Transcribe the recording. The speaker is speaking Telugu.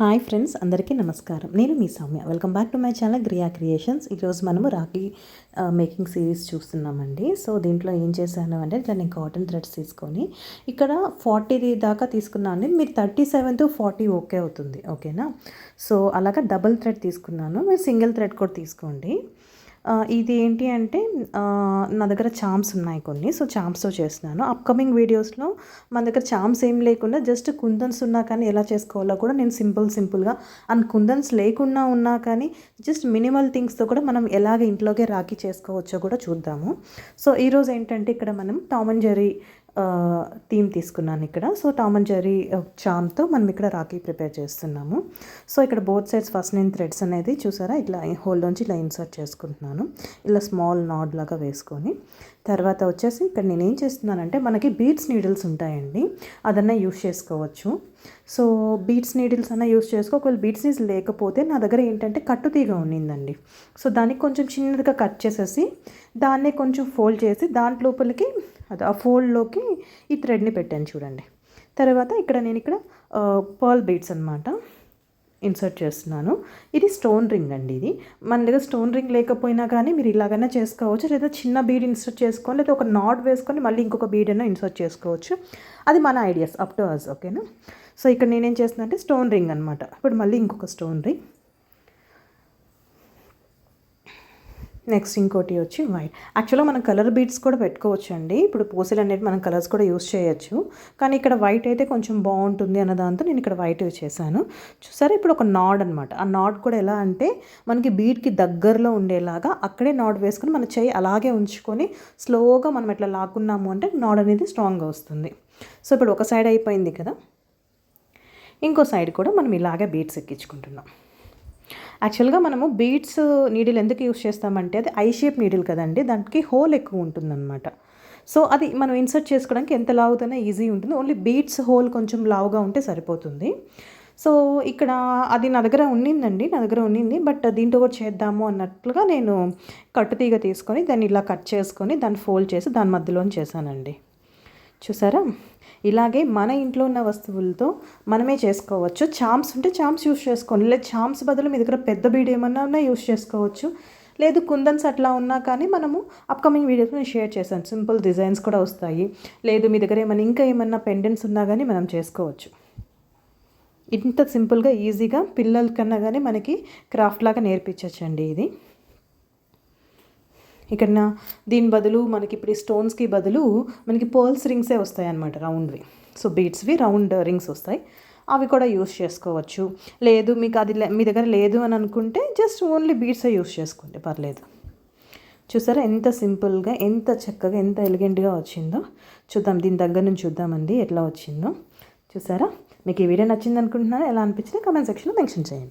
హాయ్ ఫ్రెండ్స్, అందరికీ నమస్కారం. నేను మీ Soumya. Welcome back to my channel Griya creations. ఈరోజు మనము రాఖీ మేకింగ్ సిరీస్ చూస్తున్నామండి. సో దీంట్లో ఏం చేశాను అంటే ఇట్లా నేను కాటన్ థ్రెడ్స్ తీసుకొని ఇక్కడ 40 దాకా తీసుకున్నాను. మీరు 37 to 40 ఓకే అవుతుంది, ఓకేనా? సో అలాగా డబుల్ థ్రెడ్ తీసుకున్నాను. మీరు సింగిల్ థ్రెడ్ కూడా తీసుకోండి. ఇది ఏంటి అంటే నా దగ్గర చామ్స్ ఉన్నాయి కొన్ని. సో చామ్స్తో చేస్తున్నాను. అప్కమింగ్ వీడియోస్లో మన దగ్గర చామ్స్ ఏం లేకుండా జస్ట్ కుందన్స్ ఉన్నా కానీ ఎలా చేసుకోవాలో కూడా నేను సింపుల్గా అండ్ కుందన్స్ లేకుండా ఉన్నా కానీ జస్ట్ మినిమల్ థింగ్స్తో కూడా మనం ఎలాగ ఇంట్లోకే రాఖీ చేసుకోవచ్చో కూడా చూద్దాము. సో ఈరోజు ఏంటంటే ఇక్కడ మనం టామ్ అండ్ జెర్రీ థీమ్ తీసుకున్నాను ఇక్కడ. సో టామ్ అండ్ జెర్రీ చామ్తో మనం ఇక్కడ రాఖీ ప్రిపేర్ చేస్తున్నాము. సో ఇక్కడ బోత్ సైడ్స్ ఫస్ట్ నేను థ్రెడ్స్ అనేది చూసారా ఇట్లా హోల్లోంచి ఇలా ఇన్సర్ట్ చేసుకుంటున్నాను. ఇలా స్మాల్ నాడ్ లాగా వేసుకొని తర్వాత వచ్చేసి ఇక్కడ నేను ఏం చేస్తున్నానంటే మనకి బీడ్స్ నీడిల్స్ ఉంటాయండి, అదన్నా యూస్ చేసుకోవచ్చు. సో బీడ్స్ నీడిల్స్ అన్నా యూస్ చేసుకో. ఒకవేళ బీడ్స్ నీడిల్స్ లేకపోతే నా దగ్గర ఏంటంటే కట్టుతీగ ఉన్నిందండి. సో దానికి కొంచెం చిన్నదిగా కట్ చేసేసి దాన్నే కొంచెం ఫోల్డ్ చేసి దాంట్లోపలికి అది ఆ ఫోల్డ్లోకి ఈ థ్రెడ్ని పెట్టాను చూడండి. తర్వాత ఇక్కడ నేను పర్ల్ బీడ్స్ అనమాట ఇన్సర్ట్ చేస్తున్నాను. ఇది స్టోన్ రింగ్ అండి. ఇది మన దగ్గర స్టోన్ రింగ్ లేకపోయినా కానీ మీరు ఇలాగైనా చేసుకోవచ్చు, లేదా చిన్న బీడ్ ఇన్సర్ట్ చేసుకొని లేదా ఒక నాట్ వేసుకొని మళ్ళీ ఇంకొక బీడ్ అయినా ఇన్సర్ట్ చేసుకోవచ్చు. అది మన ఐడియాస్, అప్ టు అస్, ఓకేనా? సో ఇక్కడ నేనేం చేస్తున్నా అంటే స్టోన్ రింగ్ అనమాట. ఇప్పుడు మళ్ళీ ఇంకొక స్టోన్ రింగ్, నెక్స్ట్ ఇంకోటి వచ్చి వైట్. యాక్చువల్గా మనం కలర్ బీడ్స్ కూడా పెట్టుకోవచ్చు అండి. ఇప్పుడు పూసలు అనేది మనం కలర్స్ కూడా యూస్ చేయొచ్చు, కానీ ఇక్కడ వైట్ అయితే కొంచెం బాగుంటుంది అన్న దాంతో నేను ఇక్కడ వైట్ చేశాను. చూసారా ఇప్పుడు ఒక నాడ్ అనమాట. ఆ నాడ్ కూడా ఎలా అంటే మనకి బీడ్కి దగ్గరలో ఉండేలాగా అక్కడే నాడ్ వేసుకొని మన చెయ్యి అలాగే ఉంచుకొని స్లోగా మనం ఇట్లా లాక్కున్నాము అంటే నాడ్ అనేది స్ట్రాంగ్గా వస్తుంది. సో ఇప్పుడు ఒక సైడ్ అయిపోయింది కదా, ఇంకో సైడ్ కూడా మనం ఇలాగే బీడ్స్ ఎక్కించుకుంటున్నాం. యాక్చువల్గా మనము బీడ్స్ నీడిల్ ఎందుకు యూస్ చేస్తామంటే అది ఐ షేప్ నీడిల్ కదండి, దానికి హోల్ ఎక్కువ ఉంటుందన్నమాట. సో అది మనం ఇన్సర్ట్ చేసుకోవడానికి ఎంత లావుతోనే ఈజీ ఉంటుంది. ఓన్లీ బీడ్స్ హోల్ కొంచెం లావుగా ఉంటే సరిపోతుంది. సో ఇక్కడ అది నా దగ్గర ఉన్నింది, బట్ దీంతో కూడా చేద్దాము అన్నట్లుగా నేను కట్టుతీగ తీసుకొని దాన్ని ఇలా కట్ చేసుకొని దాన్ని ఫోల్డ్ చేసి దాని మధ్యలో చేశానండి. చూసారా? ఇలాగే మన ఇంట్లో ఉన్న వస్తువులతో మనమే చేసుకోవచ్చు. చామ్స్ ఉంటే చామ్స్ యూస్ చేసుకోండి, లేదు చామ్స్ బదులు మీ దగ్గర పెద్ద బీడ్ ఏమన్నా ఉన్నా యూస్ చేసుకోవచ్చు. లేదు కుందన్స్ అట్లా ఉన్నా కానీ మనము అప్కమింగ్ వీడియోస్లో నేను షేర్ చేశాను. సింపుల్ డిజైన్స్ కూడా వస్తాయి. లేదు మీ దగ్గర ఇంకా ఏమన్నా పెండెంట్స్ ఉన్నా కానీ మనం చేసుకోవచ్చు. ఇంత సింపుల్గా ఈజీగా పిల్లల కన్నా కానీ మనకి క్రాఫ్ట్ లాగా నేర్పించవచ్చండి ఇది. ఇక్కడ దీని బదులు మనకి ఇప్పుడు ఈ స్టోన్స్కి బదులు మనకి పర్ల్స్ రింగ్సే వస్తాయి అన్నమాట, రౌండ్వి. సో బీడ్స్వి రౌండ్ రింగ్స్ వస్తాయి, అవి కూడా యూస్ చేసుకోవచ్చు. లేదు మీకు అది మీ దగ్గర లేదు అని అనుకుంటే జస్ట్ ఓన్లీ బీడ్సే యూస్ చేసుకోండి, పర్లేదు. చూసారా ఎంత సింపుల్గా, ఎంత చక్కగా, ఎంత ఎలిగెంట్గా వచ్చిందో. చూద్దాం, దీని దగ్గర నుంచి చూద్దామండి ఎట్లా వచ్చిందో. చూసారా? మీకు ఈ వీడియో నచ్చింది అనుకుంటున్నారా? ఎలా అనిపించిందో కామెంట్ సెక్షన్లో మెన్షన్ చేయండి.